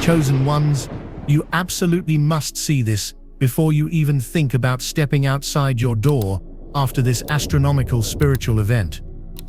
Chosen ones, you absolutely must see this before you even think about stepping outside your door after this astronomical spiritual event.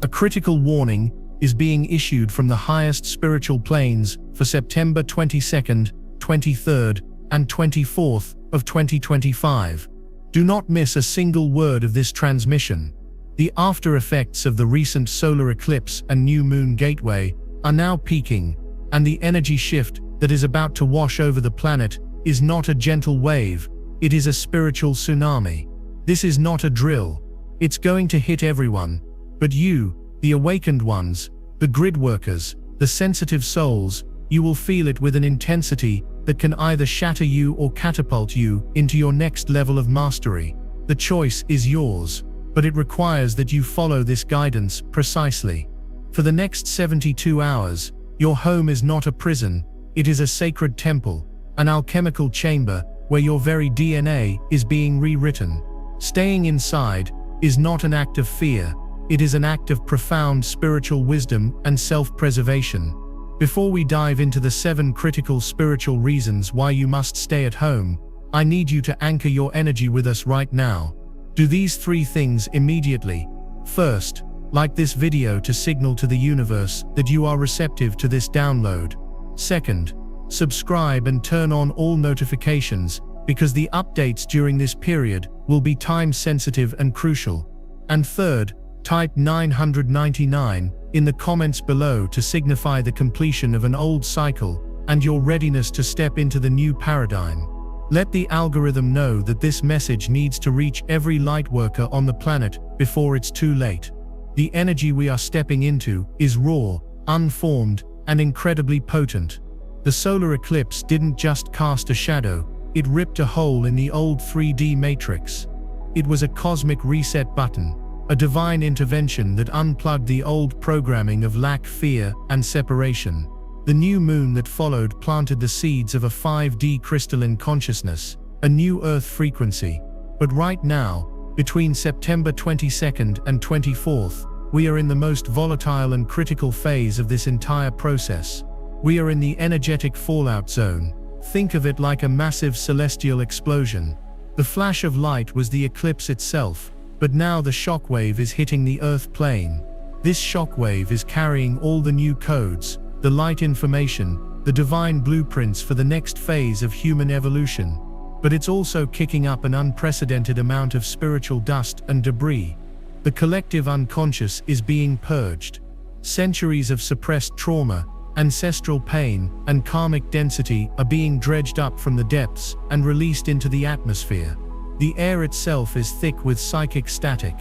A critical warning is being issued from the highest spiritual planes for September 22nd, 23rd, and 24th of 2025. Do not miss a single word of this transmission. The after effects of the recent solar eclipse and new moon gateway are now peaking, and the energy shift that is about to wash over the planet is not a gentle wave, it is a spiritual tsunami. This is not a drill. It's going to hit everyone. But you, the awakened ones, the grid workers, the sensitive souls, you will feel it with an intensity that can either shatter you or catapult you into your next level of mastery. The choice is yours, but it requires that you follow this guidance precisely. For the next 72 hours, your home is not a prison, it is a sacred temple, an alchemical chamber where your very DNA is being rewritten. Staying inside is not an act of fear, it is an act of profound spiritual wisdom and self-preservation. Before we dive into the 7 critical spiritual reasons why you must stay at home, I need you to anchor your energy with us right now. Do these 3 things immediately. First, like this video to signal to the universe that you are receptive to this download. Second, subscribe and turn on all notifications, because the updates during this period will be time-sensitive and crucial. And third, type 999 in the comments below to signify the completion of an old cycle and your readiness to step into the new paradigm. Let the algorithm know that this message needs to reach every lightworker on the planet before it's too late. The energy we are stepping into is raw, unformed, and incredibly potent. The solar eclipse didn't just cast a shadow, it ripped a hole in the old 3D matrix. It was a cosmic reset button, a divine intervention that unplugged the old programming of lack, fear, and separation. The new moon that followed planted the seeds of a 5D crystalline consciousness, a new Earth frequency. But right now, between September 22nd and 24th, we are in the most volatile and critical phase of this entire process. We are in the energetic fallout zone. Think of it like a massive celestial explosion. The flash of light was the eclipse itself, but now the shockwave is hitting the Earth plane. This shockwave is carrying all the new codes, the light information, the divine blueprints for the next phase of human evolution. But it's also kicking up an unprecedented amount of spiritual dust and debris. The collective unconscious is being purged. Centuries of suppressed trauma, ancestral pain, and karmic density are being dredged up from the depths and released into the atmosphere. The air itself is thick with psychic static.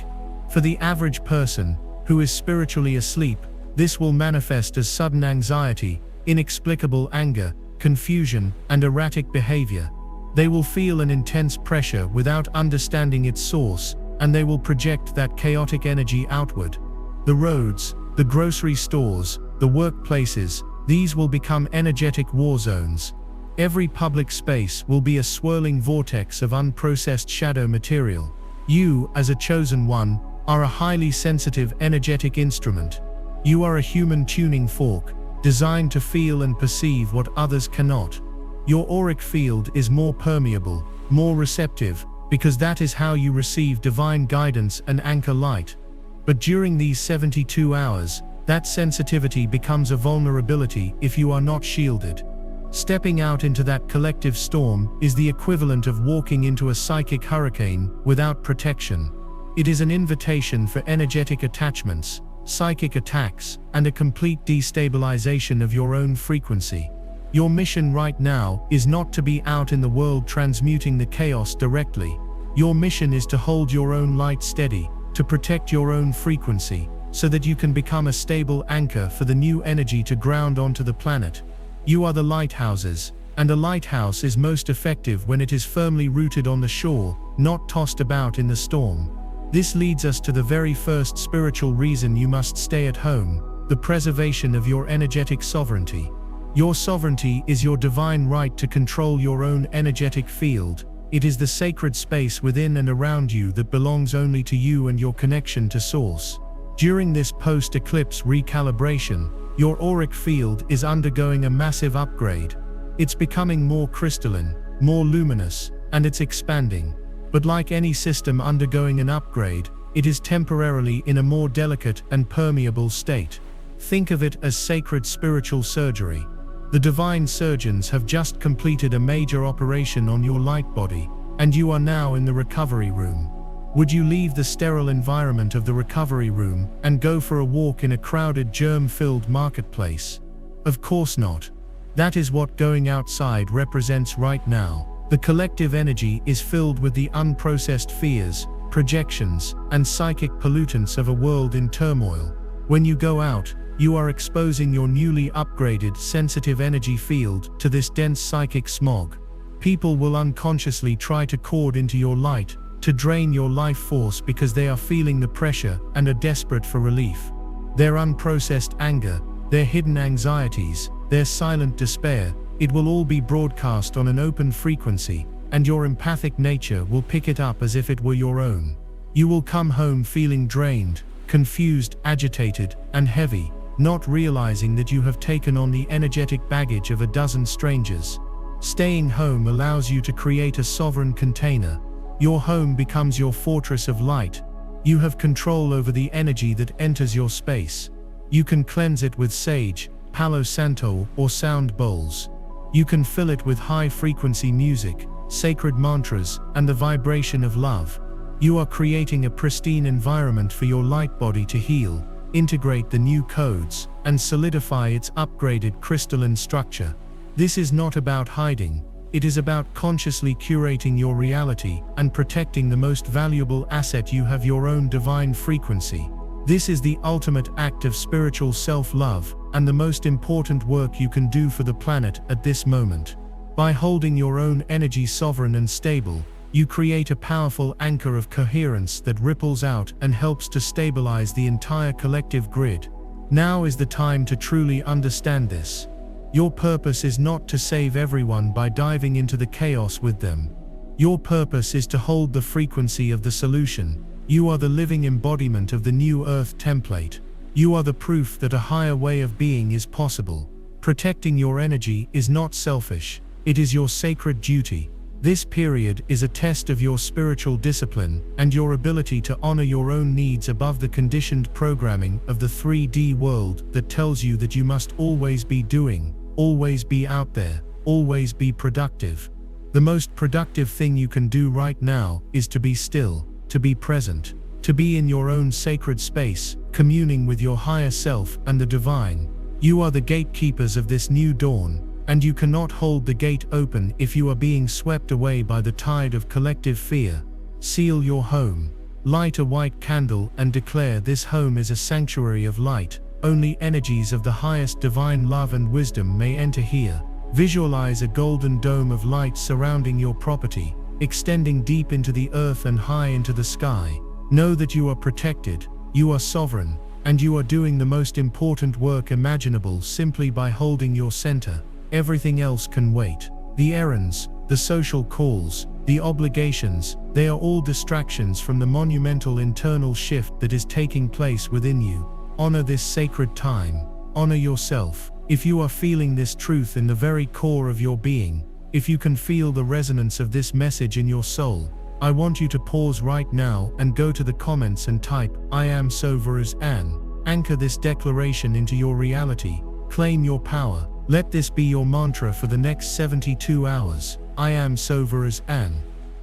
For the average person, who is spiritually asleep, this will manifest as sudden anxiety, inexplicable anger, confusion, and erratic behavior. They will feel an intense pressure without understanding its source, and they will project that chaotic energy outward. The roads, the grocery stores, the workplaces, these will become energetic war zones. Every public space will be a swirling vortex of unprocessed shadow material. You, as a chosen one, are a highly sensitive energetic instrument. You are a human tuning fork, designed to feel and perceive what others cannot. Your auric field is more permeable, more receptive, because that is how you receive divine guidance and anchor light. But during these 72 hours, that sensitivity becomes a vulnerability if you are not shielded. Stepping out into that collective storm is the equivalent of walking into a psychic hurricane without protection. It is an invitation for energetic attachments, psychic attacks, and a complete destabilization of your own frequency. Your mission right now is not to be out in the world transmuting the chaos directly. Your mission is to hold your own light steady, to protect your own frequency, so that you can become a stable anchor for the new energy to ground onto the planet. You are the lighthouses, and a lighthouse is most effective when it is firmly rooted on the shore, not tossed about in the storm. This leads us to the very first spiritual reason you must stay at home: the preservation of your energetic sovereignty. Your sovereignty is your divine right to control your own energetic field. It is the sacred space within and around you that belongs only to you and your connection to Source. During this post-eclipse recalibration, your auric field is undergoing a massive upgrade. It's becoming more crystalline, more luminous, and it's expanding. But like any system undergoing an upgrade, it is temporarily in a more delicate and permeable state. Think of it as sacred spiritual surgery. The divine surgeons have just completed a major operation on your light body, and you are now in the recovery room. Would you leave the sterile environment of the recovery room and go for a walk in a crowded germ-filled marketplace? Of course not. That is what going outside represents right now. The collective energy is filled with the unprocessed fears, projections, and psychic pollutants of a world in turmoil. When you go out, you are exposing your newly upgraded sensitive energy field to this dense psychic smog. People will unconsciously try to cord into your light, to drain your life force because they are feeling the pressure and are desperate for relief. Their unprocessed anger, their hidden anxieties, their silent despair, it will all be broadcast on an open frequency, and your empathic nature will pick it up as if it were your own. You will come home feeling drained, confused, agitated, and heavy, not realizing that you have taken on the energetic baggage of a dozen strangers. Staying home allows you to create a sovereign container. Your home becomes your fortress of light. You have control over the energy that enters your space. You can cleanse it with sage, Palo Santo, or sound bowls. You can fill it with high-frequency music, sacred mantras, and the vibration of love. You are creating a pristine environment for your light body to heal, integrate the new codes, and solidify its upgraded crystalline structure. This is not about hiding. It is about consciously curating your reality and protecting the most valuable asset you have, your own divine frequency. This is the ultimate act of spiritual self-love, and the most important work you can do for the planet at this moment. By holding your own energy sovereign and stable, you create a powerful anchor of coherence that ripples out and helps to stabilize the entire collective grid. Now is the time to truly understand this. Your purpose is not to save everyone by diving into the chaos with them. Your purpose is to hold the frequency of the solution. You are the living embodiment of the new Earth template. You are the proof that a higher way of being is possible. Protecting your energy is not selfish. It is your sacred duty. This period is a test of your spiritual discipline and your ability to honor your own needs above the conditioned programming of the 3D world that tells you that you must always be doing, always be out there, always be productive. The most productive thing you can do right now is to be still, to be present, to be in your own sacred space, communing with your higher self and the divine. You are the gatekeepers of this new dawn, and you cannot hold the gate open if you are being swept away by the tide of collective fear. Seal your home. Light a white candle and declare this home is a sanctuary of light. Only energies of the highest divine love and wisdom may enter here. Visualize a golden dome of light surrounding your property, extending deep into the earth and high into the sky. Know that you are protected, you are sovereign, and you are doing the most important work imaginable simply by holding your center. Everything else can wait. The errands, the social calls, the obligations, they are all distractions from the monumental internal shift that is taking place within you. Honor this sacred time. Honor yourself. If you are feeling this truth in the very core of your being, if you can feel the resonance of this message in your soul, I want you to pause right now and go to the comments and type, I am so Varuz An. Anchor this declaration into your reality. Claim your power. Let this be your mantra for the next 72 hours. I am so Varuz An.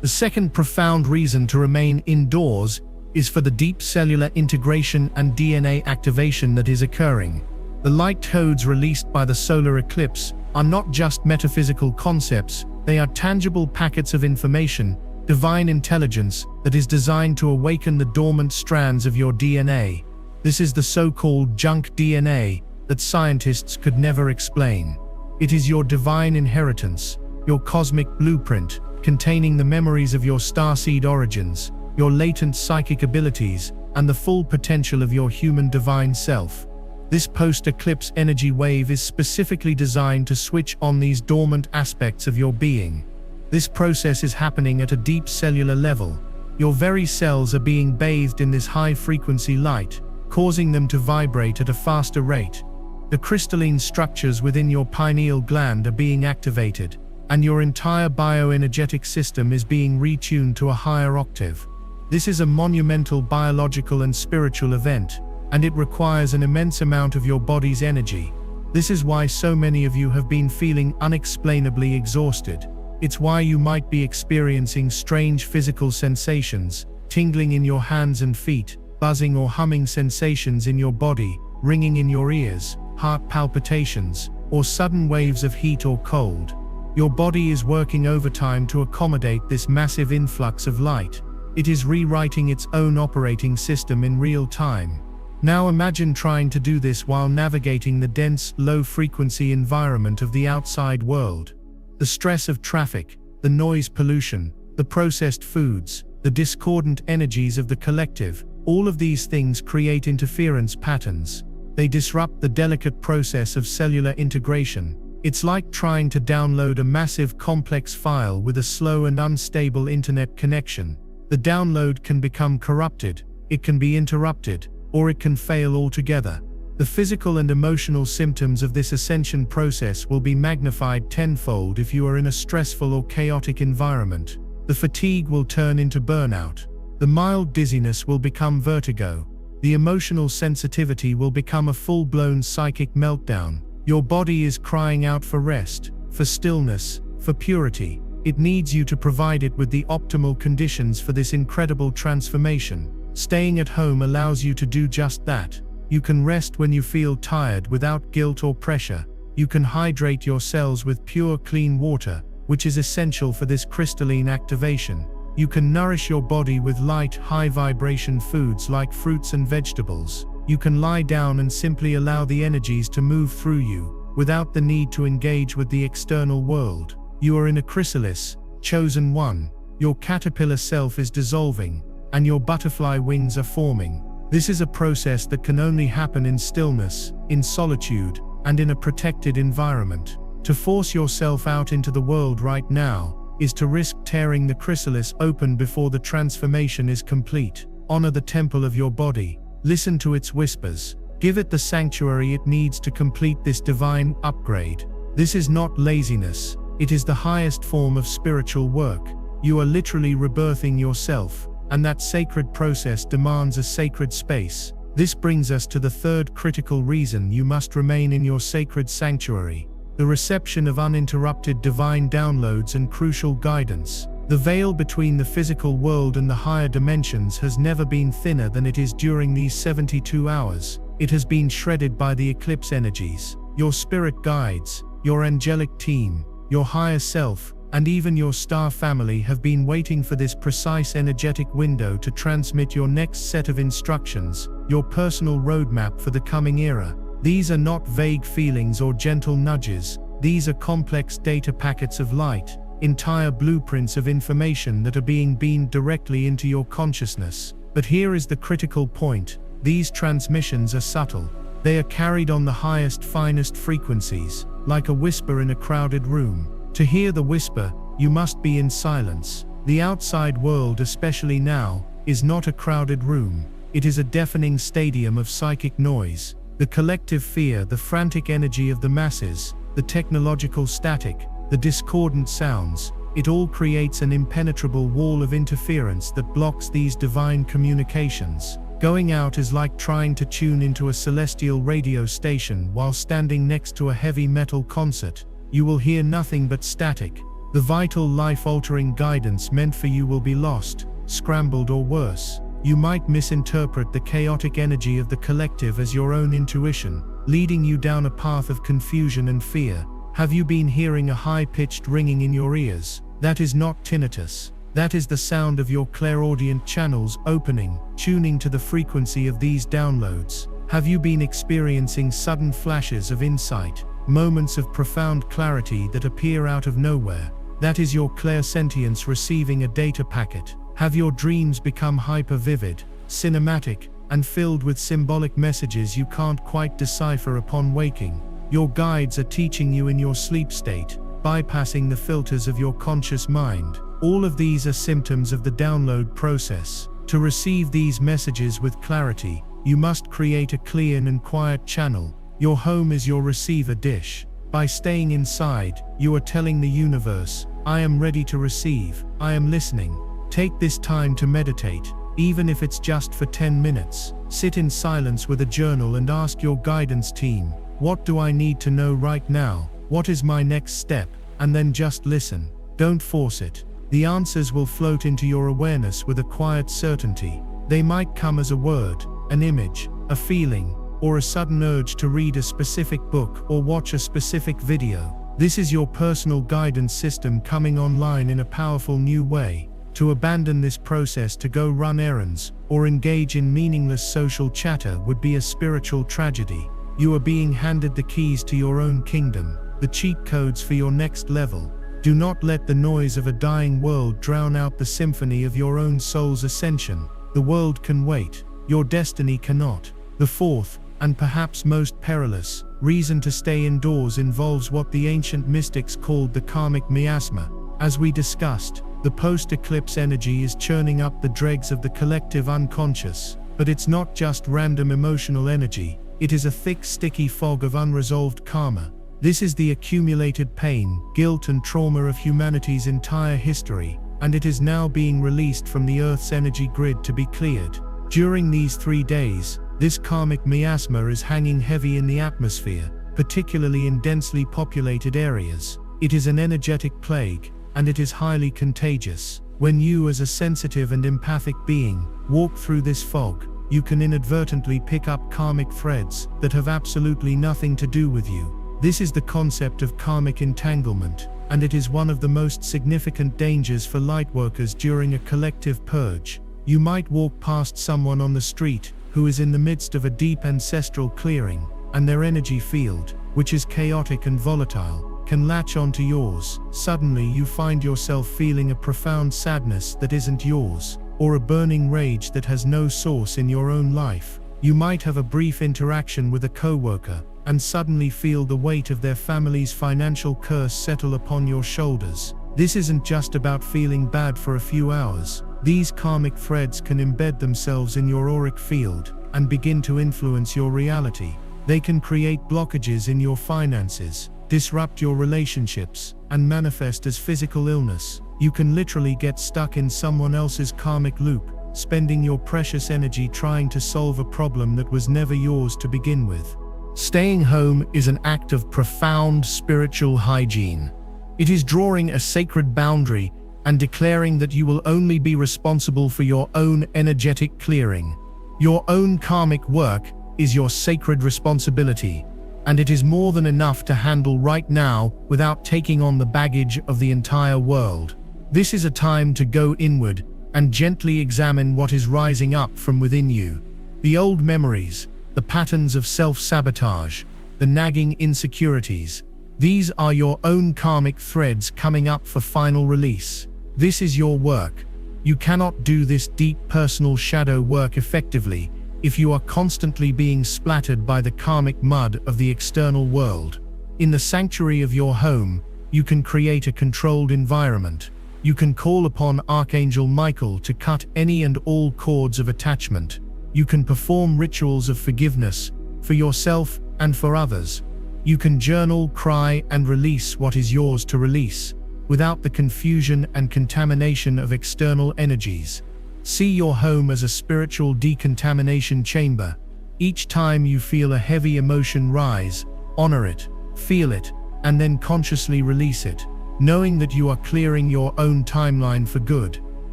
The second profound reason to remain indoors is for the deep cellular integration and DNA activation that is occurring. The light codes released by the solar eclipse are not just metaphysical concepts, they are tangible packets of information, divine intelligence that is designed to awaken the dormant strands of your DNA. This is the so-called junk DNA that scientists could never explain. It is your divine inheritance, your cosmic blueprint, containing the memories of your starseed origins, your latent psychic abilities, and the full potential of your human divine self. This post-eclipse energy wave is specifically designed to switch on these dormant aspects of your being. This process is happening at a deep cellular level. Your very cells are being bathed in this high-frequency light, causing them to vibrate at a faster rate. The crystalline structures within your pineal gland are being activated, and your entire bioenergetic system is being retuned to a higher octave. This is a monumental biological and spiritual event, and it requires an immense amount of your body's energy. This is why so many of you have been feeling unexplainably exhausted. It's why you might be experiencing strange physical sensations, tingling in your hands and feet, buzzing or humming sensations in your body, ringing in your ears, heart palpitations, or sudden waves of heat or cold. Your body is working overtime to accommodate this massive influx of light. It is rewriting its own operating system in real time. Now imagine trying to do this while navigating the dense, low-frequency environment of the outside world. The stress of traffic, the noise pollution, the processed foods, the discordant energies of the collective, all of these things create interference patterns. They disrupt the delicate process of cellular integration. It's like trying to download a massive complex file with a slow and unstable internet connection. The download can become corrupted, it can be interrupted, or it can fail altogether. The physical and emotional symptoms of this ascension process will be magnified tenfold if you are in a stressful or chaotic environment. The fatigue will turn into burnout. The mild dizziness will become vertigo. The emotional sensitivity will become a full-blown psychic meltdown. Your body is crying out for rest, for stillness, for purity. It needs you to provide it with the optimal conditions for this incredible transformation. Staying at home allows you to do just that. You can rest when you feel tired without guilt or pressure. You can hydrate your cells with pure, clean water, which is essential for this crystalline activation. You can nourish your body with light, high-vibration foods like fruits and vegetables. You can lie down and simply allow the energies to move through you, without the need to engage with the external world. You are in a chrysalis, chosen one. Your caterpillar self is dissolving, and your butterfly wings are forming. This is a process that can only happen in stillness, in solitude, and in a protected environment. To force yourself out into the world right now is to risk tearing the chrysalis open before the transformation is complete. Honor the temple of your body. Listen to its whispers. Give it the sanctuary it needs to complete this divine upgrade. This is not laziness. It is the highest form of spiritual work. You are literally rebirthing yourself, and that sacred process demands a sacred space. This brings us to the third critical reason you must remain in your sacred sanctuary: the reception of uninterrupted divine downloads and crucial guidance. The veil between the physical world and the higher dimensions has never been thinner than it is during these 72 hours. It has been shredded by the eclipse energies. Your spirit guides, your angelic team, your higher self, and even your star family have been waiting for this precise energetic window to transmit your next set of instructions, your personal roadmap for the coming era. These are not vague feelings or gentle nudges. These are complex data packets of light, entire blueprints of information that are being beamed directly into your consciousness. But here is the critical point: these transmissions are subtle. They are carried on the highest, finest frequencies, like a whisper in a crowded room. To hear the whisper, you must be in silence. The outside world, especially now, is not a crowded room. It is a deafening stadium of psychic noise. The collective fear, the frantic energy of the masses, the technological static, the discordant sounds, it all creates an impenetrable wall of interference that blocks these divine communications. Going out is like trying to tune into a celestial radio station while standing next to a heavy metal concert. You will hear nothing but static. The vital, life-altering guidance meant for you will be lost, scrambled, or worse. You might misinterpret the chaotic energy of the collective as your own intuition, leading you down a path of confusion and fear. Have you been hearing a high-pitched ringing in your ears? That is not tinnitus. That is the sound of your clairaudient channels opening, tuning to the frequency of these downloads. Have you been experiencing sudden flashes of insight, moments of profound clarity that appear out of nowhere? That is your clairsentience receiving a data packet. Have your dreams become hyper-vivid, cinematic, and filled with symbolic messages you can't quite decipher upon waking? Your guides are teaching you in your sleep state, bypassing the filters of your conscious mind. All of these are symptoms of the download process. To receive these messages with clarity, you must create a clear and quiet channel. Your home is your receiver dish. By staying inside, you are telling the universe, I am ready to receive, I am listening. Take this time to meditate, even if it's just for 10 minutes. Sit in silence with a journal and ask your guidance team, what do I need to know right now? What is my next step? And then just listen. Don't force it. The answers will float into your awareness with a quiet certainty. They might come as a word, an image, a feeling, or a sudden urge to read a specific book or watch a specific video. This is your personal guidance system coming online in a powerful new way. To abandon this process to go run errands or engage in meaningless social chatter would be a spiritual tragedy. You are being handed the keys to your own kingdom, the cheat codes for your next level. Do not let the noise of a dying world drown out the symphony of your own soul's ascension. The world can wait. Your destiny cannot. The fourth, and perhaps most perilous, reason to stay indoors involves what the ancient mystics called the karmic miasma. As we discussed, the post-eclipse energy is churning up the dregs of the collective unconscious. But it's not just random emotional energy, it is a thick, sticky fog of unresolved karma. This is the accumulated pain, guilt and trauma of humanity's entire history, and it is now being released from the Earth's energy grid to be cleared. During these 3 days, this karmic miasma is hanging heavy in the atmosphere, particularly in densely populated areas. It is an energetic plague, and it is highly contagious. When you, as a sensitive and empathic being, walk through this fog, you can inadvertently pick up karmic threads that have absolutely nothing to do with you. This is the concept of karmic entanglement, and it is one of the most significant dangers for lightworkers during a collective purge. You might walk past someone on the street who is in the midst of a deep ancestral clearing, and their energy field, which is chaotic and volatile, can latch onto yours. Suddenly you find yourself feeling a profound sadness that isn't yours, or a burning rage that has no source in your own life. You might have a brief interaction with a coworker, and suddenly feel the weight of their family's financial curse settle upon your shoulders. This isn't just about feeling bad for a few hours. These karmic threads can embed themselves in your auric field and begin to influence your reality. They can create blockages in your finances, disrupt your relationships, and manifest as physical illness. You can literally get stuck in someone else's karmic loop, spending your precious energy trying to solve a problem that was never yours to begin with. Staying home is an act of profound spiritual hygiene. It is drawing a sacred boundary and declaring that you will only be responsible for your own energetic clearing. Your own karmic work is your sacred responsibility, and it is more than enough to handle right now without taking on the baggage of the entire world. This is a time to go inward and gently examine what is rising up from within you. The old memories, the patterns of self-sabotage, the nagging insecurities, these are your own karmic threads coming up for final release. This is your work. You cannot do this deep personal shadow work effectively if you are constantly being splattered by the karmic mud of the external world. In the sanctuary of your home, you can create a controlled environment. You can call upon Archangel Michael to cut any and all cords of attachment. You can perform rituals of forgiveness for yourself and for others. You can journal, cry, and release what is yours to release, without the confusion and contamination of external energies. See your home as a spiritual decontamination chamber. Each time you feel a heavy emotion rise, honor it, feel it, and then consciously release it, knowing that you are clearing your own timeline for good.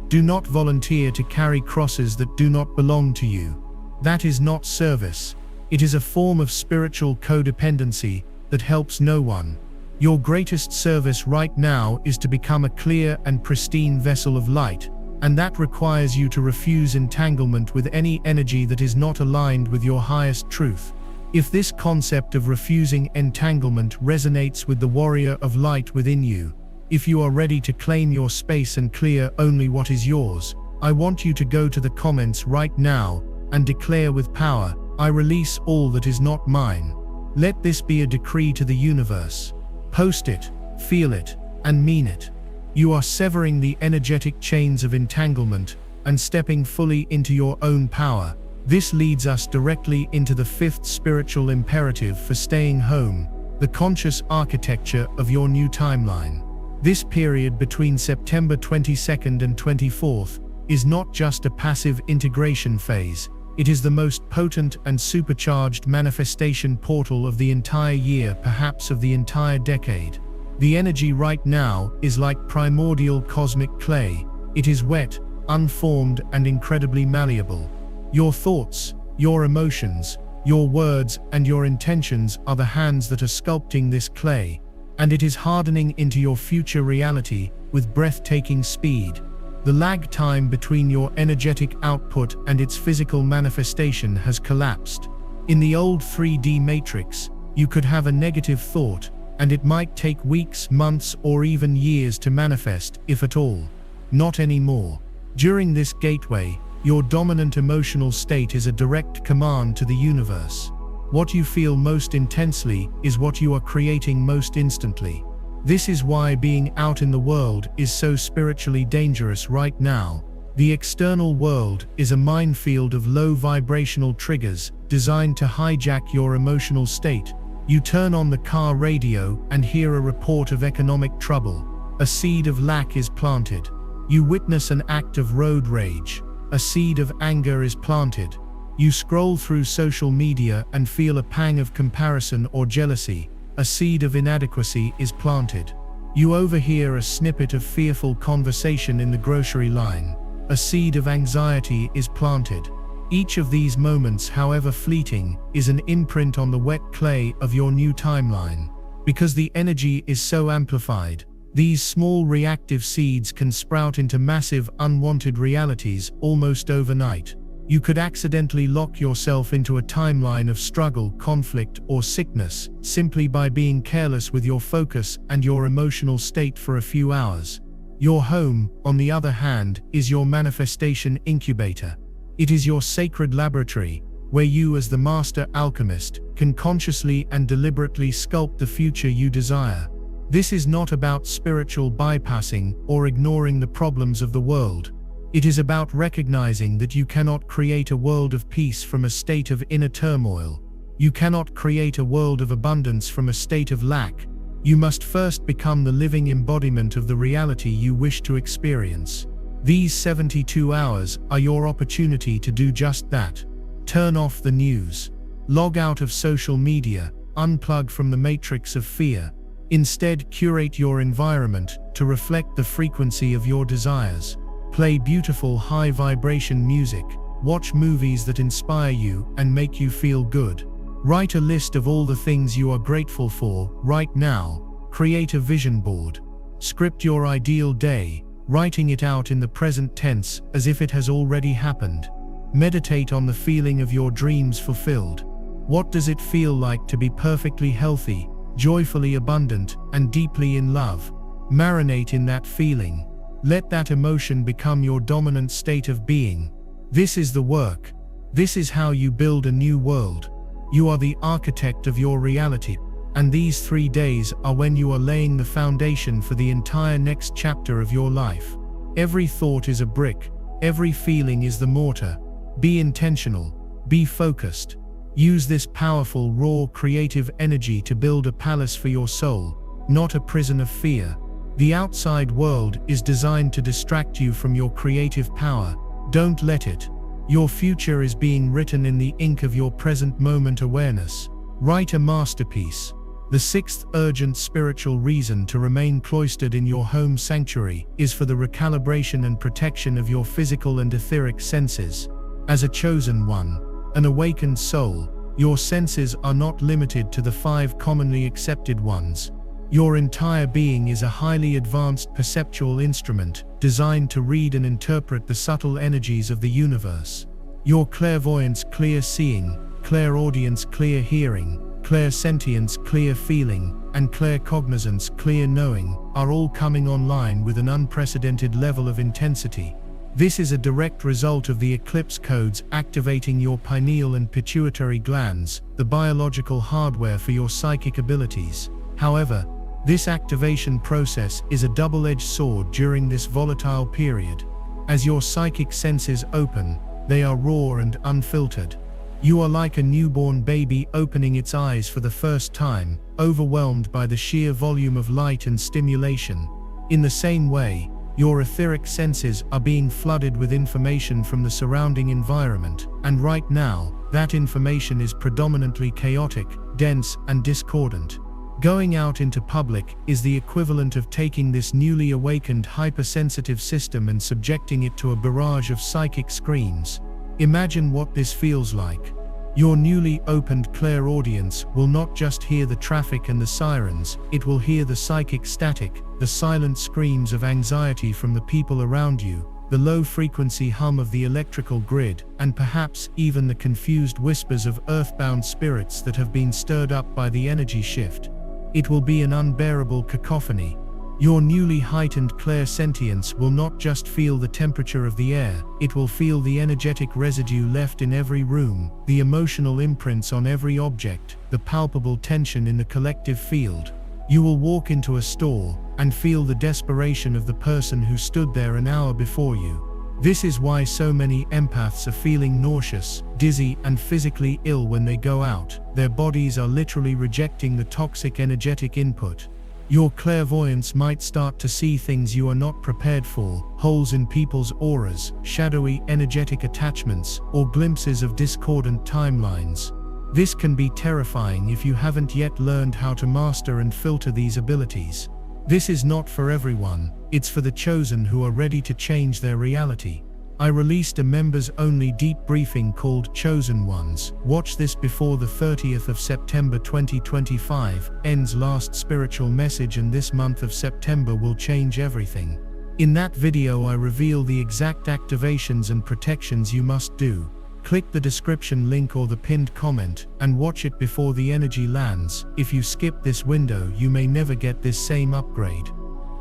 Do not volunteer to carry crosses that do not belong to you. That is not service. It is a form of spiritual codependency that helps no one. Your greatest service right now is to become a clear and pristine vessel of light, and that requires you to refuse entanglement with any energy that is not aligned with your highest truth. If this concept of refusing entanglement resonates with the warrior of light within you, if you are ready to claim your space and clear only what is yours, I want you to go to the comments right now and declare with power, I release all that is not mine. Let this be a decree to the universe. Post it, feel it, and mean it. You are severing the energetic chains of entanglement and stepping fully into your own power. This leads us directly into the fifth spiritual imperative for staying home, the conscious architecture of your new timeline. This period between September 22nd and 24th is not just a passive integration phase, it is the most potent and supercharged manifestation portal of the entire year, perhaps of the entire decade. The energy right now is like primordial cosmic clay. It is wet, unformed, and incredibly malleable. Your thoughts, your emotions, your words, and your intentions are the hands that are sculpting this clay, and it is hardening into your future reality with breathtaking speed. The lag time between your energetic output and its physical manifestation has collapsed. In the old 3D matrix, you could have a negative thought, and it might take weeks, months, or even years to manifest, if at all. Not anymore. During this gateway, your dominant emotional state is a direct command to the universe. What you feel most intensely is what you are creating most instantly. This is why being out in the world is so spiritually dangerous right now. The external world is a minefield of low vibrational triggers designed to hijack your emotional state. You turn on the car radio and hear a report of economic trouble. A seed of lack is planted. You witness an act of road rage. A seed of anger is planted. You scroll through social media and feel a pang of comparison or jealousy. A seed of inadequacy is planted. You overhear a snippet of fearful conversation in the grocery line. A seed of anxiety is planted. Each of these moments, however fleeting, is an imprint on the wet clay of your new timeline. Because the energy is so amplified, these small reactive seeds can sprout into massive unwanted realities almost overnight. You could accidentally lock yourself into a timeline of struggle, conflict, or sickness simply by being careless with your focus and your emotional state for a few hours. Your home, on the other hand, is your manifestation incubator. It is your sacred laboratory, where you as the master alchemist can consciously and deliberately sculpt the future you desire. This is not about spiritual bypassing or ignoring the problems of the world. It is about recognizing that you cannot create a world of peace from a state of inner turmoil. You cannot create a world of abundance from a state of lack. You must first become the living embodiment of the reality you wish to experience. These 72 hours are your opportunity to do just that. Turn off the news. Log out of social media. Unplug from the matrix of fear. Instead, curate your environment to reflect the frequency of your desires. Play beautiful high-vibration music, watch movies that inspire you and make you feel good. Write a list of all the things you are grateful for right now. Create a vision board. Script your ideal day, writing it out in the present tense as if it has already happened. Meditate on the feeling of your dreams fulfilled. What does it feel like to be perfectly healthy, joyfully abundant, and deeply in love? Marinate in that feeling. Let that emotion become your dominant state of being. This is the work. This is how you build a new world. You are the architect of your reality, and these 3 days are when you are laying the foundation for the entire next chapter of your life. Every thought is a brick. Every feeling is the mortar. Be intentional. Be focused. Use this powerful, raw, creative energy to build a palace for your soul, not a prison of fear. The outside world is designed to distract you from your creative power. Don't let it. Your future is being written in the ink of your present moment awareness. Write a masterpiece. The sixth urgent spiritual reason to remain cloistered in your home sanctuary is for the recalibration and protection of your physical and etheric senses. As a chosen one, an awakened soul, your senses are not limited to the 5 commonly accepted ones. Your entire being is a highly advanced perceptual instrument designed to read and interpret the subtle energies of the universe. Your clairvoyance, clear seeing, clairaudience, clear hearing, clairsentience, clear feeling, and claircognizance, clear knowing, are all coming online with an unprecedented level of intensity. This is a direct result of the eclipse codes activating your pineal and pituitary glands, the biological hardware for your psychic abilities. However, this activation process is a double-edged sword during this volatile period. As your psychic senses open, they are raw and unfiltered. You are like a newborn baby opening its eyes for the first time, overwhelmed by the sheer volume of light and stimulation. In the same way, your etheric senses are being flooded with information from the surrounding environment, and right now, that information is predominantly chaotic, dense, and discordant. Going out into public is the equivalent of taking this newly awakened hypersensitive system and subjecting it to a barrage of psychic screams. Imagine what this feels like. Your newly opened clairaudience will not just hear the traffic and the sirens, it will hear the psychic static, the silent screams of anxiety from the people around you, the low-frequency hum of the electrical grid, and perhaps even the confused whispers of earthbound spirits that have been stirred up by the energy shift. It will be an unbearable cacophony. Your newly heightened clairsentience will not just feel the temperature of the air, it will feel the energetic residue left in every room, the emotional imprints on every object, the palpable tension in the collective field. You will walk into a store and feel the desperation of the person who stood there an hour before you. This is why so many empaths are feeling nauseous, dizzy, and physically ill when they go out. Their bodies are literally rejecting the toxic energetic input. Your clairvoyance might start to see things you are not prepared for, holes in people's auras, shadowy energetic attachments, or glimpses of discordant timelines. This can be terrifying if you haven't yet learned how to master and filter these abilities. This is not for everyone, it's for the chosen who are ready to change their reality. I released a members-only deep briefing called Chosen Ones. Watch this before the 30th of September 2025, ends last spiritual message, and this month of September will change everything. In that video I reveal the exact activations and protections you must do. Click the description link or the pinned comment, and watch it before the energy lands. If you skip this window, you may never get this same upgrade.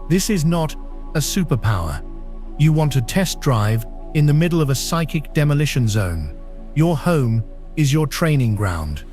This is not a superpower you want to test drive in the middle of a psychic demolition zone. Your home is your training ground.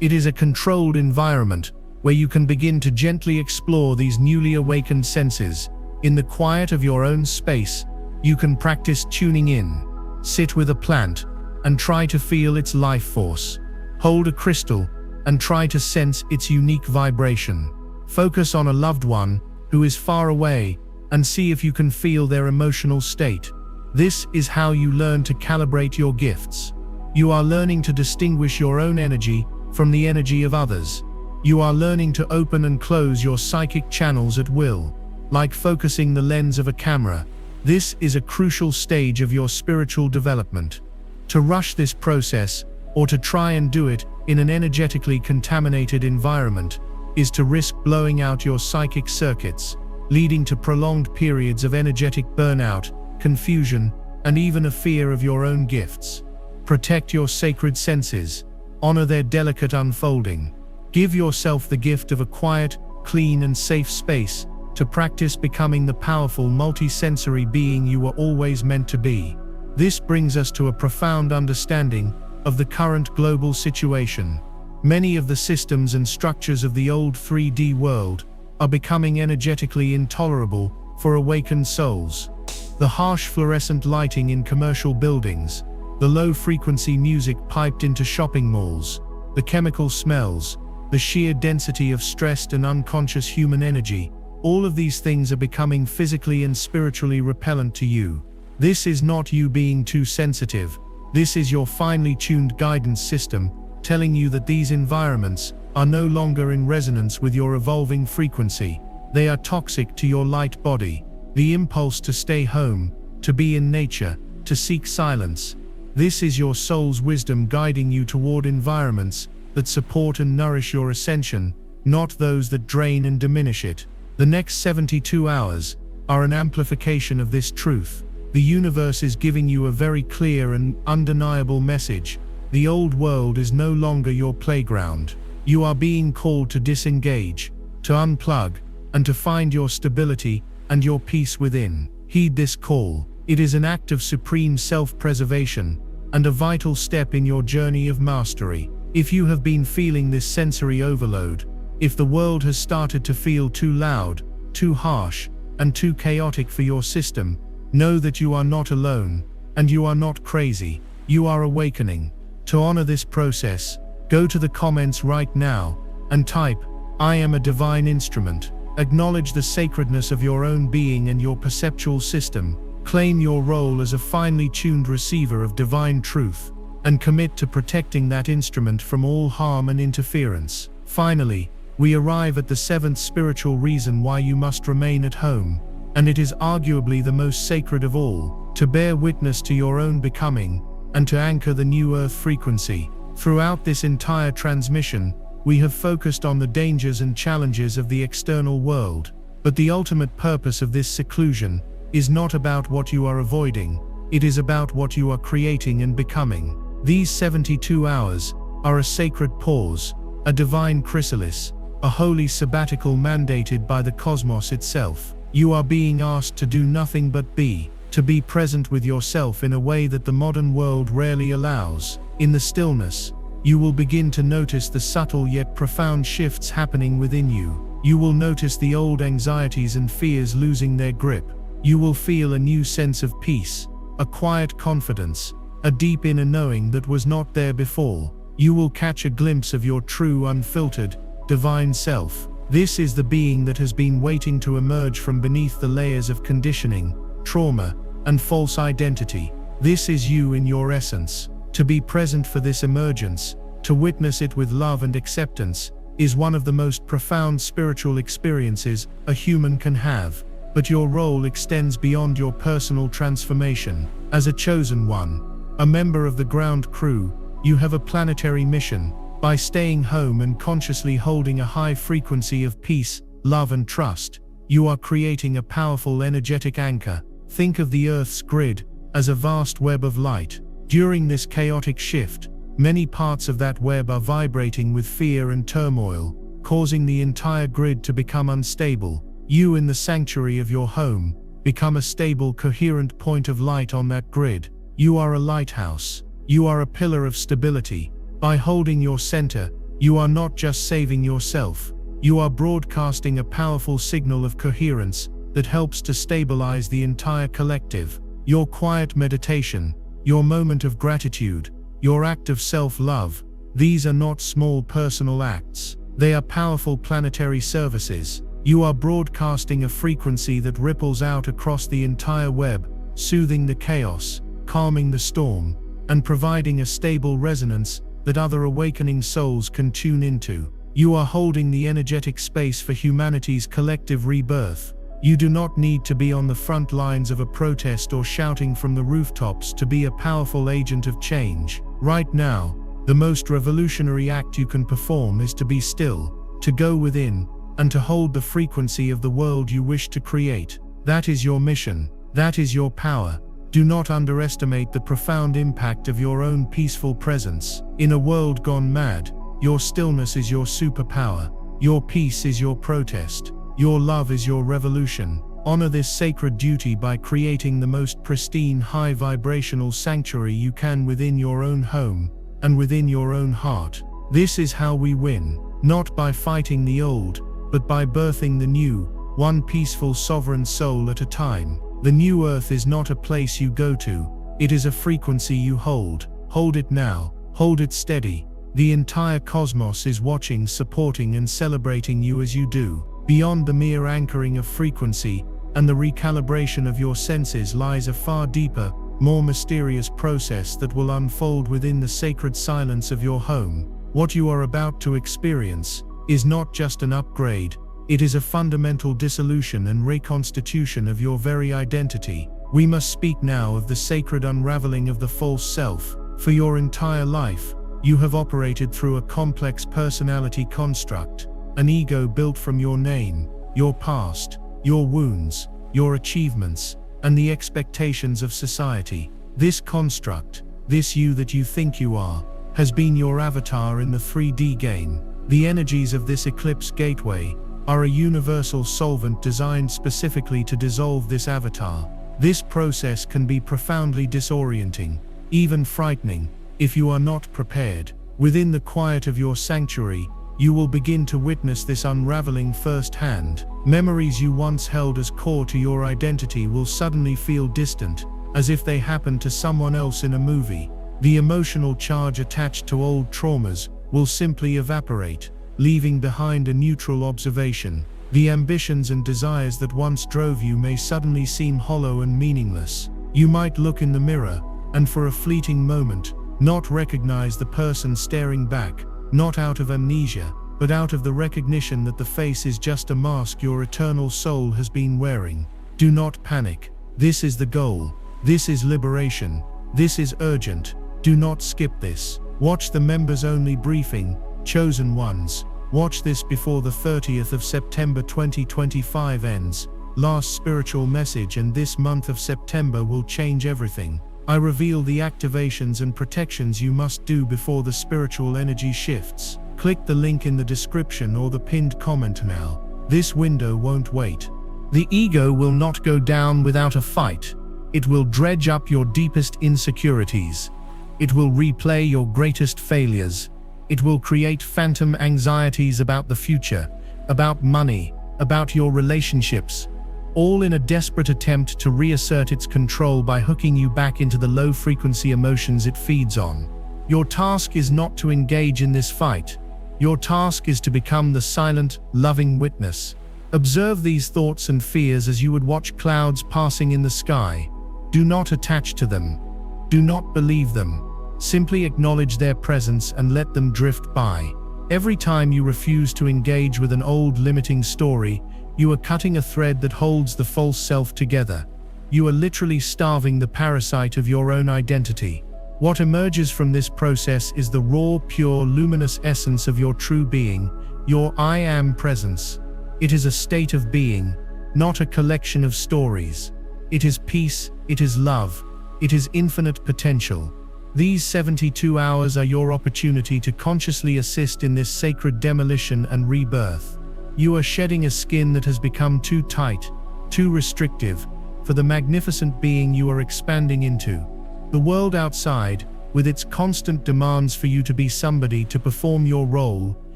It is a controlled environment where you can begin to gently explore these newly awakened senses. In the quiet of your own space, you can practice tuning in. Sit with a plant and try to feel its life force. Hold a crystal and try to sense its unique vibration. Focus on a loved one who is far away and see if you can feel their emotional state. This is how you learn to calibrate your gifts. You are learning to distinguish your own energy from the energy of others. You are learning to open and close your psychic channels at will, like focusing the lens of a camera. This is a crucial stage of your spiritual development. To rush this process, or to try and do it in an energetically contaminated environment, is to risk blowing out your psychic circuits, leading to prolonged periods of energetic burnout, confusion, and even a fear of your own gifts. Protect your sacred senses. Honor their delicate unfolding. Give yourself the gift of a quiet, clean, and safe space to practice becoming the powerful multisensory being you were always meant to be. This brings us to a profound understanding of the current global situation. Many of the systems and structures of the old 3D world are becoming energetically intolerable for awakened souls. The harsh fluorescent lighting in commercial buildings, the low-frequency music piped into shopping malls, the chemical smells, the sheer density of stressed and unconscious human energy, all of these things are becoming physically and spiritually repellent to you. This is not you being too sensitive. This is your finely tuned guidance system telling you that these environments are no longer in resonance with your evolving frequency. They are toxic to your light body. The impulse to stay home, to be in nature, to seek silence. This is your soul's wisdom guiding you toward environments that support and nourish your ascension, not those that drain and diminish it. The next 72 hours are an amplification of this truth. The universe is giving you a very clear and undeniable message. The old world is no longer your playground. You are being called to disengage, to unplug, and to find your stability and your peace within. Heed this call. It is an act of supreme self-preservation and a vital step in your journey of mastery. If you have been feeling this sensory overload, if the world has started to feel too loud, too harsh, and too chaotic for your system, know that you are not alone, and you are not crazy. You are awakening. To honor this process, go to the comments right now and type, "I am a divine instrument." Acknowledge the sacredness of your own being and your perceptual system. Claim your role as a finely tuned receiver of divine truth, and commit to protecting that instrument from all harm and interference. Finally, we arrive at the seventh spiritual reason why you must remain at home, and it is arguably the most sacred of all: to bear witness to your own becoming, and to anchor the new earth frequency. Throughout this entire transmission, we have focused on the dangers and challenges of the external world, but the ultimate purpose of this seclusion is not about what you are avoiding, it is about what you are creating and becoming. These 72 hours are a sacred pause, a divine chrysalis, a holy sabbatical mandated by the cosmos itself. You are being asked to do nothing but be, to be present with yourself in a way that the modern world rarely allows. In the stillness, you will begin to notice the subtle yet profound shifts happening within you. You will notice the old anxieties and fears losing their grip. You will feel a new sense of peace, a quiet confidence, a deep inner knowing that was not there before. You will catch a glimpse of your true, unfiltered, divine self. This is the being that has been waiting to emerge from beneath the layers of conditioning, trauma, and false identity. This is you in your essence. To be present for this emergence, to witness it with love and acceptance, is one of the most profound spiritual experiences a human can have. But your role extends beyond your personal transformation. As a chosen one, a member of the ground crew, you have a planetary mission. By staying home and consciously holding a high frequency of peace, love and trust, you are creating a powerful energetic anchor. Think of the Earth's grid as a vast web of light. During this chaotic shift, many parts of that web are vibrating with fear and turmoil, causing the entire grid to become unstable. You, in the sanctuary of your home, become a stable, coherent point of light on that grid. You are a lighthouse. You are a pillar of stability. By holding your center, you are not just saving yourself, you are broadcasting a powerful signal of coherence that helps to stabilize the entire collective. Your quiet meditation, your moment of gratitude, your act of self-love, these are not small personal acts, they are powerful planetary services. You are broadcasting a frequency that ripples out across the entire web, soothing the chaos, calming the storm, and providing a stable resonance that other awakening souls can tune into. You are holding the energetic space for humanity's collective rebirth. You do not need to be on the front lines of a protest or shouting from the rooftops to be a powerful agent of change. Right now, the most revolutionary act you can perform is to be still, to go within, and to hold the frequency of the world you wish to create. That is your mission. That is your power. Do not underestimate the profound impact of your own peaceful presence. In a world gone mad, your stillness is your superpower. Your peace is your protest. Your love is your revolution. Honor this sacred duty by creating the most pristine, high vibrational sanctuary you can within your own home and within your own heart. This is how we win, not by fighting the old, but by birthing the new, one peaceful sovereign soul at a time. The new earth is not a place you go to, it is a frequency you hold. Hold it now, hold it steady. The entire cosmos is watching, supporting and celebrating you as you do. Beyond the mere anchoring of frequency and the recalibration of your senses lies a far deeper, more mysterious process that will unfold within the sacred silence of your home. What you are about to experience is not just an upgrade, it is a fundamental dissolution and reconstitution of your very identity. We must speak now of the sacred unraveling of the false self. For your entire life, you have operated through a complex personality construct, an ego built from your name, your past, your wounds, your achievements, and the expectations of society. This construct, this you that you think you are, has been your avatar in the 3D game. The energies of this eclipse gateway are a universal solvent designed specifically to dissolve this avatar. This process can be profoundly disorienting, even frightening, if you are not prepared. Within the quiet of your sanctuary, you will begin to witness this unraveling firsthand. Memories you once held as core to your identity will suddenly feel distant, as if they happened to someone else in a movie. The emotional charge attached to old traumas will simply evaporate, leaving behind a neutral observation. The ambitions and desires that once drove you may suddenly seem hollow and meaningless. You might look in the mirror, and for a fleeting moment, not recognize the person staring back, not out of amnesia, but out of the recognition that the face is just a mask your eternal soul has been wearing. Do not panic. This is the goal. This is liberation. This is urgent. Do not skip this. Watch the members-only briefing, chosen ones. Watch this before the 30th of September 2025 ends. Last spiritual message, and this month of September will change everything. I reveal the activations and protections you must do before the spiritual energy shifts. Click the link in the description or the pinned comment now. This window won't wait. The ego will not go down without a fight. It will dredge up your deepest insecurities. It will replay your greatest failures. It will create phantom anxieties about the future, about money, about your relationships, all in a desperate attempt to reassert its control by hooking you back into the low-frequency emotions it feeds on. Your task is not to engage in this fight. Your task is to become the silent, loving witness. Observe these thoughts and fears as you would watch clouds passing in the sky. Do not attach to them. Do not believe them. Simply acknowledge their presence and let them drift by. Every time you refuse to engage with an old limiting story, you are cutting a thread that holds the false self together. You are literally starving the parasite of your own identity. What emerges from this process is the raw, pure, luminous essence of your true being, your I Am presence. It is a state of being, not a collection of stories. It is peace, it is love, it is infinite potential. These 72 hours are your opportunity to consciously assist in this sacred demolition and rebirth. You are shedding a skin that has become too tight, too restrictive, for the magnificent being you are expanding into. The world outside, with its constant demands for you to be somebody, to perform your role,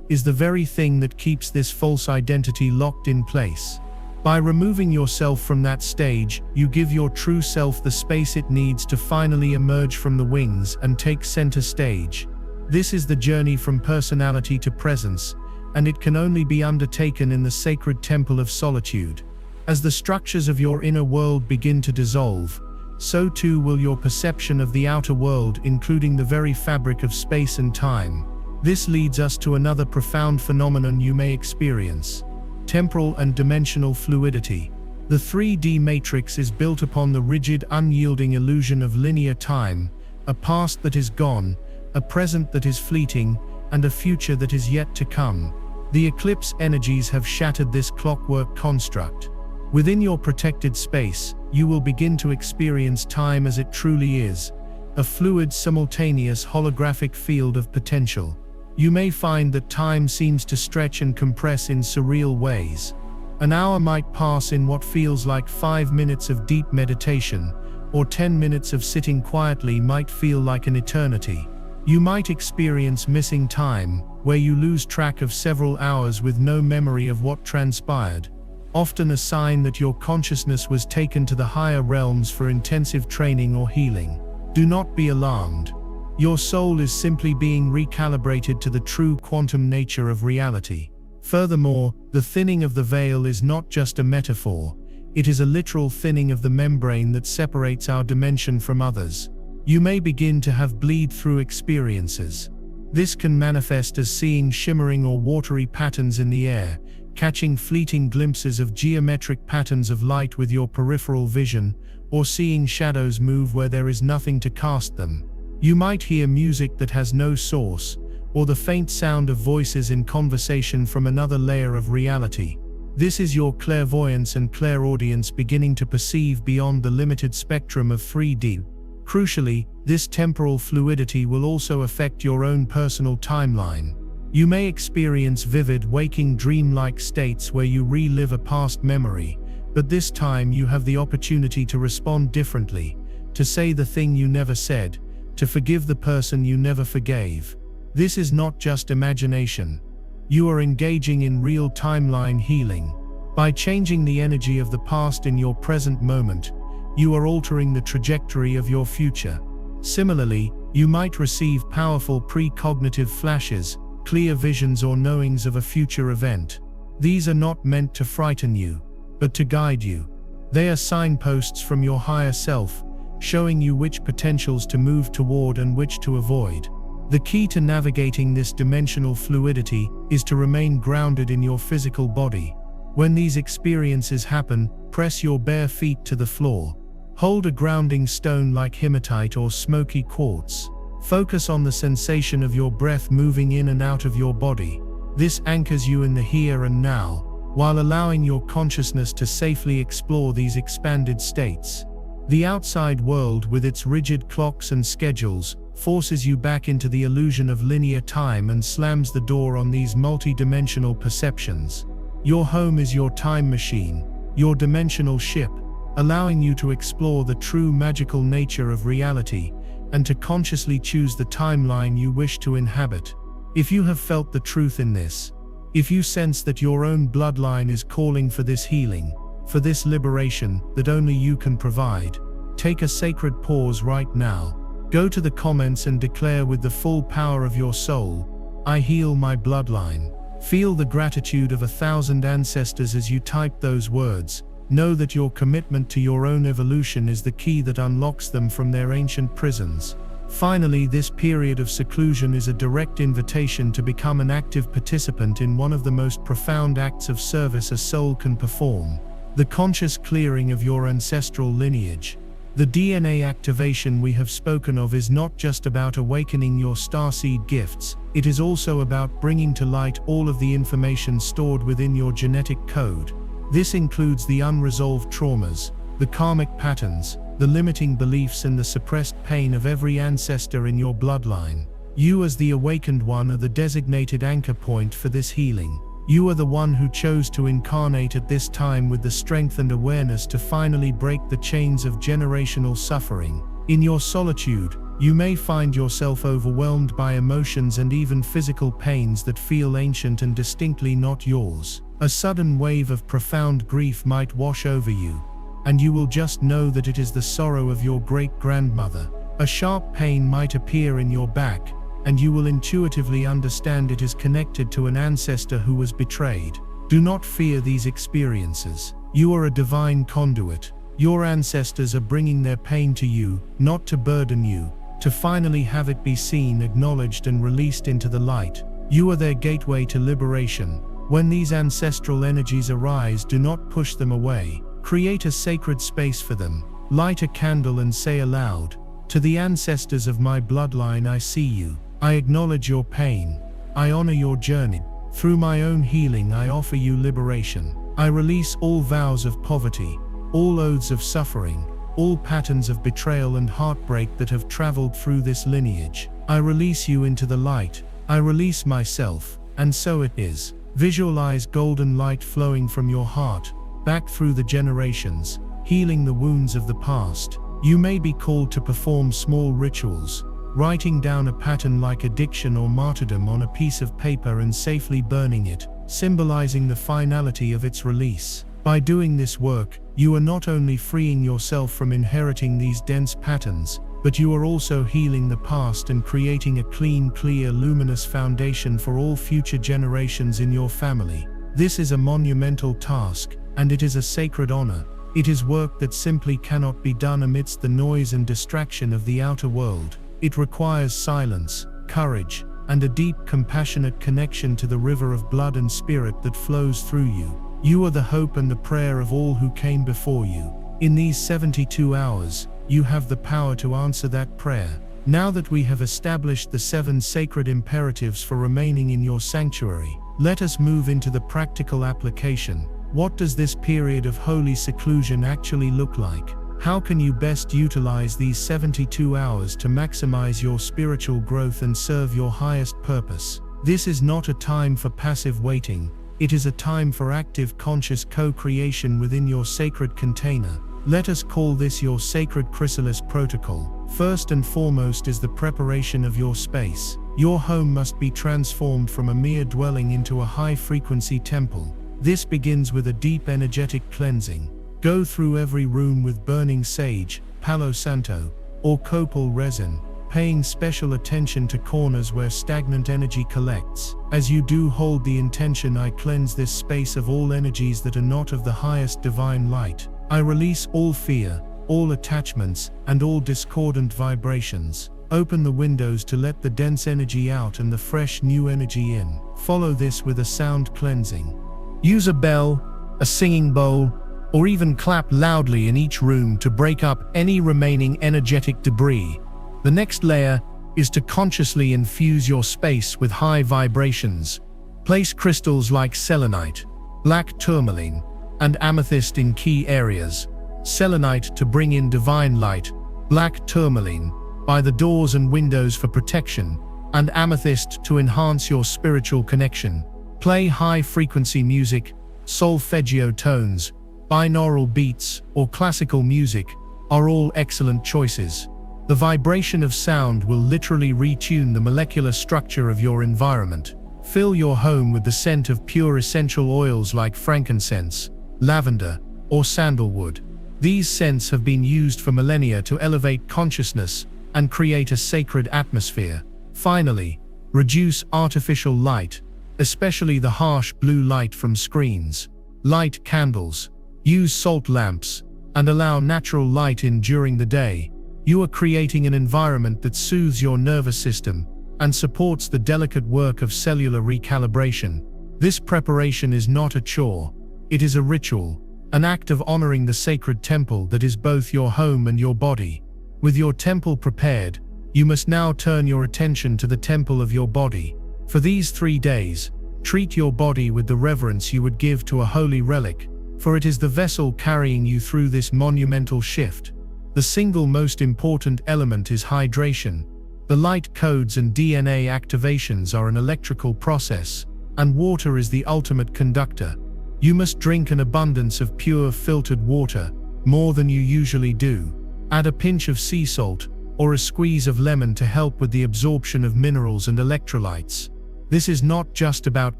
is the very thing that keeps this false identity locked in place. By removing yourself from that stage, you give your true self the space it needs to finally emerge from the wings and take center stage. This is the journey from personality to presence, and it can only be undertaken in the sacred temple of solitude. As the structures of your inner world begin to dissolve, so too will your perception of the outer world, including the very fabric of space and time. This leads us to another profound phenomenon you may experience: temporal and dimensional fluidity. The 3D matrix is built upon the rigid, unyielding illusion of linear time, a past that is gone, a present that is fleeting, and a future that is yet to come. The eclipse energies have shattered this clockwork construct. Within your protected space, you will begin to experience time as it truly is, a fluid, simultaneous, holographic field of potential. You may find that time seems to stretch and compress in surreal ways. An hour might pass in what feels like 5 minutes of deep meditation, or 10 minutes of sitting quietly might feel like an eternity. You might experience missing time, where you lose track of several hours with no memory of what transpired, often a sign that your consciousness was taken to the higher realms for intensive training or healing. Do not be alarmed. Your soul is simply being recalibrated to the true quantum nature of reality. Furthermore, the thinning of the veil is not just a metaphor, it is a literal thinning of the membrane that separates our dimension from others. You may begin to have bleed-through experiences. This can manifest as seeing shimmering or watery patterns in the air, catching fleeting glimpses of geometric patterns of light with your peripheral vision, or seeing shadows move where there is nothing to cast them. You might hear music that has no source, or the faint sound of voices in conversation from another layer of reality. This is your clairvoyance and clairaudience beginning to perceive beyond the limited spectrum of 3D. Crucially, this temporal fluidity will also affect your own personal timeline. You may experience vivid, waking, dreamlike states where you relive a past memory, but this time you have the opportunity to respond differently, to say the thing you never said, to forgive the person you never forgave. This is not just imagination. You are engaging in real timeline healing. By changing the energy of the past in your present moment, you are altering the trajectory of your future. Similarly, You might receive powerful precognitive flashes, clear visions or knowings of a future event. These are not meant to frighten you, but to guide you. They are signposts from your higher self, showing you which potentials to move toward and which to avoid. The key to navigating this dimensional fluidity is to remain grounded in your physical body. When these experiences happen, press your bare feet to the floor. Hold a grounding stone like hematite or smoky quartz. Focus on the sensation of your breath moving in and out of your body. This anchors you in the here and now, while allowing your consciousness to safely explore these expanded states. The outside world, with its rigid clocks and schedules, forces you back into the illusion of linear time and slams the door on these multi-dimensional perceptions. Your home is your time machine, your dimensional ship, allowing you to explore the true magical nature of reality and to consciously choose the timeline you wish to inhabit. If you have felt the truth in this, if you sense that your own bloodline is calling for this healing, for this liberation that only you can provide, take a sacred pause right now. Go to the comments and declare with the full power of your soul, "I heal my bloodline." Feel the gratitude of 1,000 ancestors as you type those words. Know that your commitment to your own evolution is the key that unlocks them from their ancient prisons. Finally, this period of seclusion is a direct invitation to become an active participant in one of the most profound acts of service a soul can perform: the conscious clearing of your ancestral lineage. The DNA activation we have spoken of is not just about awakening your starseed gifts, it is also about bringing to light all of the information stored within your genetic code. This includes the unresolved traumas, the karmic patterns, the limiting beliefs and the suppressed pain of every ancestor in your bloodline. You, as the awakened one, are the designated anchor point for this healing. You are the one who chose to incarnate at this time with the strength and awareness to finally break the chains of generational suffering. In your solitude, you may find yourself overwhelmed by emotions and even physical pains that feel ancient and distinctly not yours. A sudden wave of profound grief might wash over you, and you will just know that it is the sorrow of your great-grandmother. A sharp pain might appear in your back, and you will intuitively understand it is connected to an ancestor who was betrayed. Do not fear these experiences. You are a divine conduit. Your ancestors are bringing their pain to you, not to burden you, to finally have it be seen, acknowledged and released into the light. You are their gateway to liberation. When these ancestral energies arise, do not push them away. Create a sacred space for them. Light a candle and say aloud, "To the ancestors of my bloodline, I see you. I acknowledge your pain. I honor your journey. Through my own healing, I offer you liberation. I release all vows of poverty, all oaths of suffering, all patterns of betrayal and heartbreak that have traveled through this lineage. I release you into the light. I release myself." And so it is. Visualize golden light flowing from your heart, back through the generations, healing the wounds of the past. You may be called to perform small rituals, writing down a pattern like addiction or martyrdom on a piece of paper and safely burning it, symbolizing the finality of its release. By doing this work, you are not only freeing yourself from inheriting these dense patterns, but you are also healing the past and creating a clean, clear, luminous foundation for all future generations in your family. This is a monumental task, and it is a sacred honor. It is work that simply cannot be done amidst the noise and distraction of the outer world. It requires silence, courage, and a deep, compassionate connection to the river of blood and spirit that flows through you. You are the hope and the prayer of all who came before you. In these 72 hours, you have the power to answer that prayer. Now that we have established the 7 sacred imperatives for remaining in your sanctuary, let us move into the practical application. What does this period of holy seclusion actually look like? How can you best utilize these 72 hours to maximize your spiritual growth and serve your highest purpose? This is not a time for passive waiting. It is a time for active, conscious co-creation within your sacred container. Let us call this your sacred chrysalis protocol. First and foremost is the preparation of your space. Your home must be transformed from a mere dwelling into a high-frequency temple. This begins with a deep energetic cleansing. Go through every room with burning sage, palo santo, or copal resin, paying special attention to corners where stagnant energy collects. As you do hold the intention, I cleanse this space of all energies that are not of the highest divine light. I release all fear, all attachments, and all discordant vibrations. Open the windows to let the dense energy out and the fresh new energy in. Follow this with a sound cleansing. Use a bell, a singing bowl, or even clap loudly in each room to break up any remaining energetic debris. The next layer is to consciously infuse your space with high vibrations. Place crystals like selenite, black tourmaline, and amethyst in key areas. Selenite to bring in divine light, black tourmaline by the doors and windows for protection, and amethyst to enhance your spiritual connection. Play high-frequency music, solfeggio tones, binaural beats, or classical music are all excellent choices. The vibration of sound will literally retune the molecular structure of your environment. Fill your home with the scent of pure essential oils like frankincense, lavender, or sandalwood. These scents have been used for millennia to elevate consciousness and create a sacred atmosphere. Finally, reduce artificial light, especially the harsh blue light from screens. Light candles, use salt lamps, and allow natural light in during the day. You are creating an environment that soothes your nervous system and supports the delicate work of cellular recalibration. This preparation is not a chore, it is a ritual, an act of honoring the sacred temple that is both your home and your body. With your temple prepared, you must now turn your attention to the temple of your body. For these 3 days, treat your body with the reverence you would give to a holy relic, for it is the vessel carrying you through this monumental shift. The single most important element is hydration. The light codes and DNA activations are an electrical process, and water is the ultimate conductor. You must drink an abundance of pure filtered water, more than you usually do. Add a pinch of sea salt, or a squeeze of lemon to help with the absorption of minerals and electrolytes. This is not just about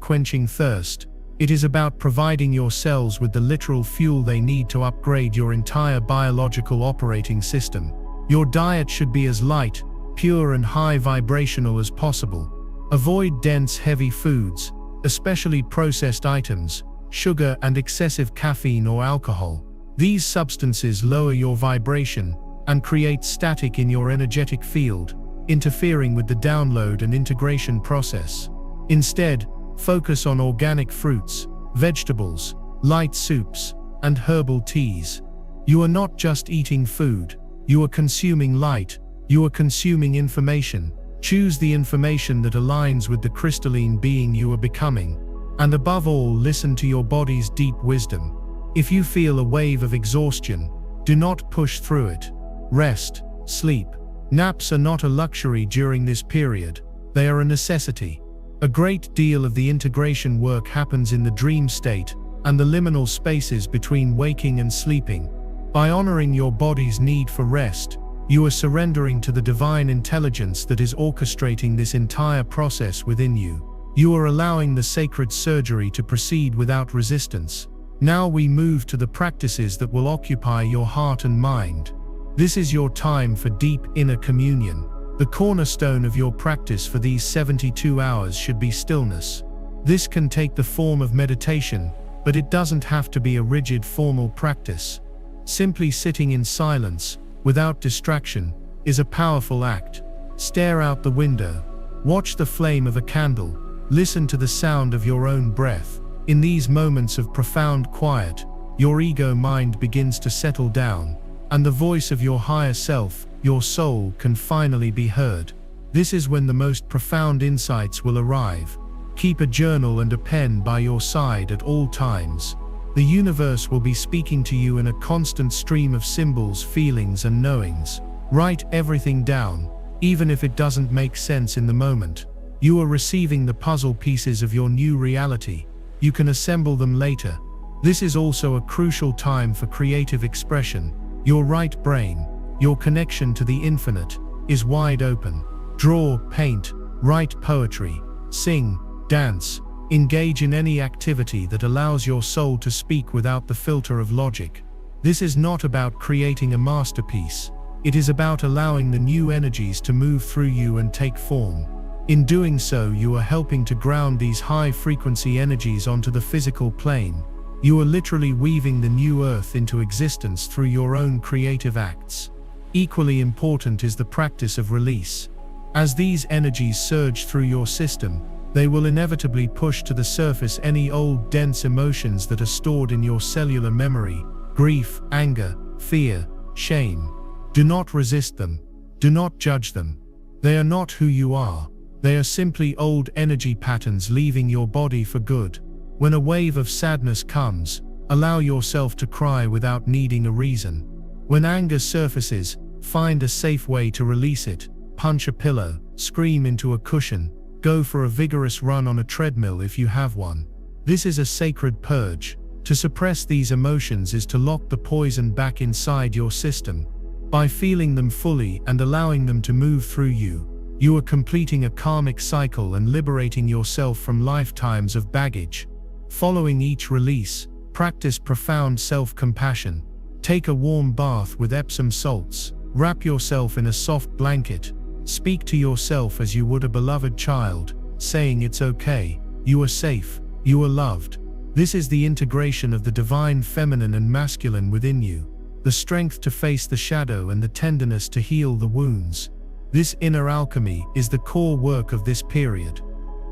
quenching thirst, it is about providing your cells with the literal fuel they need to upgrade your entire biological operating system. Your diet should be as light, pure and high vibrational as possible. Avoid dense, heavy foods, especially processed items, sugar and excessive caffeine or alcohol. These substances lower your vibration and create static in your energetic field, interfering with the download and integration process. Instead, focus on organic fruits, vegetables, light soups, and herbal teas. You are not just eating food, you are consuming light, you are consuming information. Choose the information that aligns with the crystalline being you are becoming. And above all, listen to your body's deep wisdom. If you feel a wave of exhaustion, do not push through it. Rest, sleep. Naps are not a luxury during this period, they are a necessity. A great deal of the integration work happens in the dream state and the liminal spaces between waking and sleeping. By honoring your body's need for rest, you are surrendering to the divine intelligence that is orchestrating this entire process within you. You are allowing the sacred surgery to proceed without resistance. Now we move to the practices that will occupy your heart and mind. This is your time for deep inner communion. The cornerstone of your practice for these 72 hours should be stillness. This can take the form of meditation, but it doesn't have to be a rigid formal practice. Simply sitting in silence, without distraction, is a powerful act. Stare out the window. Watch the flame of a candle. Listen to the sound of your own breath. In these moments of profound quiet, your ego mind begins to settle down, and the voice of your higher self, your soul, can finally be heard. This is when the most profound insights will arrive. Keep a journal and a pen by your side at all times. The universe will be speaking to you in a constant stream of symbols, feelings, and knowings. Write everything down, even if it doesn't make sense in the moment. You are receiving the puzzle pieces of your new reality. You can assemble them later. This is also a crucial time for creative expression. Your right brain, your connection to the infinite, is wide open. Draw, paint, write poetry, sing, dance, engage in any activity that allows your soul to speak without the filter of logic. This is not about creating a masterpiece. It is about allowing the new energies to move through you and take form. In doing so, you are helping to ground these high-frequency energies onto the physical plane. You are literally weaving the new earth into existence through your own creative acts. Equally important is the practice of release. As these energies surge through your system, they will inevitably push to the surface any old, dense emotions that are stored in your cellular memory: grief, anger, fear, shame. Do not resist them. Do not judge them. They are not who you are. They are simply old energy patterns leaving your body for good. When a wave of sadness comes, allow yourself to cry without needing a reason. When anger surfaces, find a safe way to release it. Punch a pillow, scream into a cushion, go for a vigorous run on a treadmill if you have one. This is a sacred purge. To suppress these emotions is to lock the poison back inside your system. By feeling them fully and allowing them to move through you, you are completing a karmic cycle and liberating yourself from lifetimes of baggage. Following each release, practice profound self-compassion. Take a warm bath with Epsom salts. Wrap yourself in a soft blanket. Speak to yourself as you would a beloved child, saying it's okay, you are safe, you are loved. This is the integration of the divine feminine and masculine within you. The strength to face the shadow and the tenderness to heal the wounds. This inner alchemy is the core work of this period.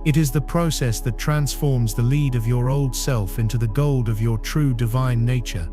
It is the process that transforms the lead of your old self into the gold of your true divine nature.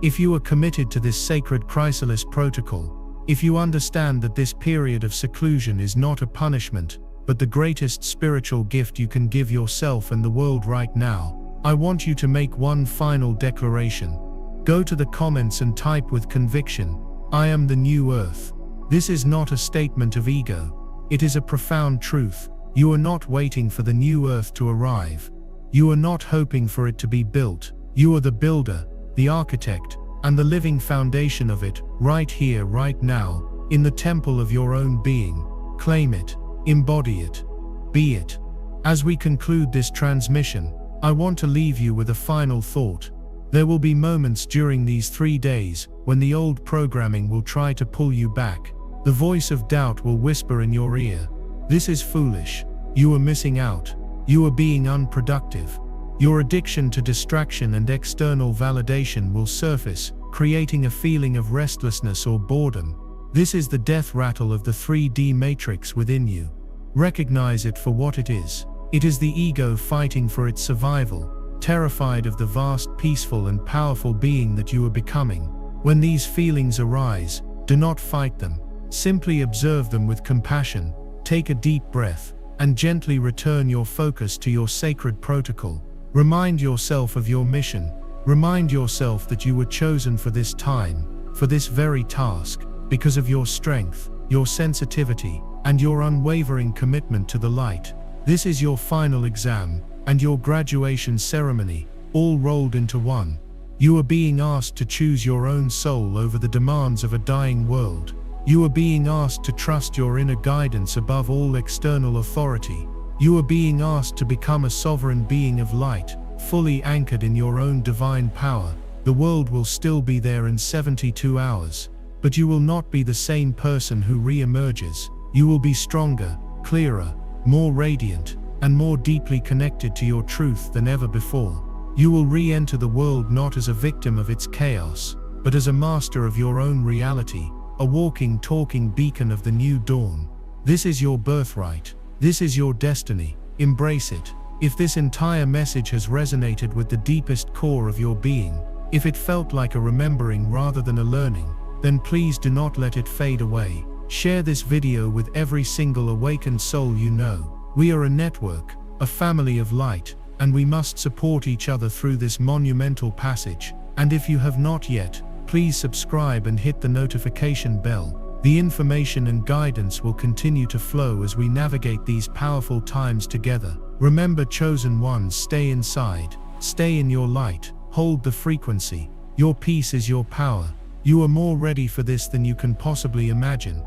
If you are committed to this sacred chrysalis protocol, if you understand that this period of seclusion is not a punishment, but the greatest spiritual gift you can give yourself and the world right now, I want you to make one final declaration. Go to the comments and type with conviction, "I am the new earth." This is not a statement of ego. It is a profound truth. You are not waiting for the new earth to arrive. You are not hoping for it to be built. You are the builder, the architect, and the living foundation of it, right here, right now, in the temple of your own being. Claim it, embody it, be it. As we conclude this transmission, I want to leave you with a final thought. There will be moments during these 3 days when the old programming will try to pull you back. The voice of doubt will whisper in your ear, "This is foolish. You are missing out. You are being unproductive." Your addiction to distraction and external validation will surface, creating a feeling of restlessness or boredom. This is the death rattle of the 3D matrix within you. Recognize it for what it is. It is the ego fighting for its survival, terrified of the vast, peaceful, and powerful being that you are becoming. When these feelings arise, do not fight them. Simply observe them with compassion, take a deep breath, and gently return your focus to your sacred protocol. Remind yourself of your mission. Remind yourself that you were chosen for this time, for this very task, because of your strength, your sensitivity, and your unwavering commitment to the light. This is your final exam, and your graduation ceremony, all rolled into one. You are being asked to choose your own soul over the demands of a dying world. You are being asked to trust your inner guidance above all external authority. You are being asked to become a sovereign being of light, fully anchored in your own divine power. The world will still be there in 72 hours, but you will not be the same person who re-emerges. You will be stronger, clearer, more radiant, and more deeply connected to your truth than ever before. You will re-enter the world not as a victim of its chaos, but as a master of your own reality, a walking, talking beacon of the new dawn. This is your birthright. This is your destiny. Embrace it. If this entire message has resonated with the deepest core of your being, if it felt like a remembering rather than a learning, then please do not let it fade away. Share this video with every single awakened soul you know. We are a network, a family of light, and we must support each other through this monumental passage. And if you have not yet, please subscribe and hit the notification bell. The information and guidance will continue to flow as we navigate these powerful times together. Remember, chosen ones, stay inside, stay in your light, hold the frequency. Your peace is your power. You are more ready for this than you can possibly imagine.